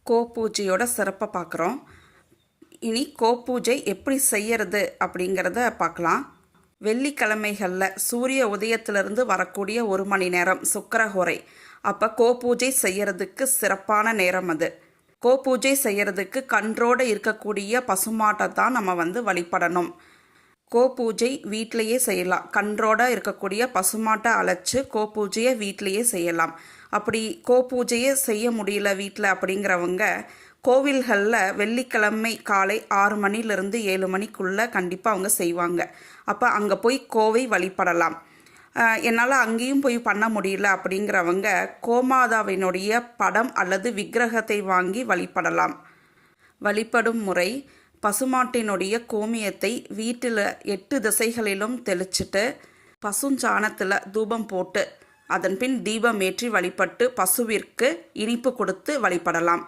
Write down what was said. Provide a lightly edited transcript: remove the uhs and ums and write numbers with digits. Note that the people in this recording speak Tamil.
கோபூஜையோட சிறப்பை பார்க்குறோம். இனி கோபூஜை எப்படி செய்யறது அப்படிங்கிறத பார்க்கலாம். வெள்ளிக்கிழமைகளில் சூரிய உதயத்திலிருந்து வரக்கூடிய 1 மணி நேரம் சுக்கிரஹோரை. அப்போ கோபூஜை செய்யறதுக்கு சிறப்பான நேரம் அது. கோபூஜை செய்யறதுக்கு கன்றோடு இருக்கக்கூடிய பசுமாட்டை தான் நம்ம வழிபடணும். கோபூஜை வீட்டிலையே செய்யலாம். கன்றோட இருக்கக்கூடிய பசுமாட்டை அழைச்சி கோபூஜையை வீட்டிலையே செய்யலாம். அப்படி கோபூஜையே செய்ய முடியல வீட்டில் அப்படிங்கிறவங்க கோவில்களில் வெள்ளிக்கிழமை காலை 6 மணிலிருந்து 7 மணிக்குள்ளே கண்டிப்பாக அவங்க செய்வாங்க. அப்போ அங்கே போய் கோவை வழிபடலாம். என்னால் அங்கேயும் போய் பண்ண முடியல அப்படிங்கிறவங்க கோமாதாவினுடைய படம் அல்லது விக்கிரகத்தை வாங்கி வழிபடலாம். வழிபடும் முறை: பசுமாட்டினுடைய கோமியத்தை வீட்டில் 8 திசைகளிலும் தெளிச்சிட்டு பசுஞ்சாணத்தில் தூபம் போட்டு அதன் பின் தீபம் ஏற்றி வழிபட்டு பசுவிற்கு இனிப்பு கொடுத்து வழிபடலாம்.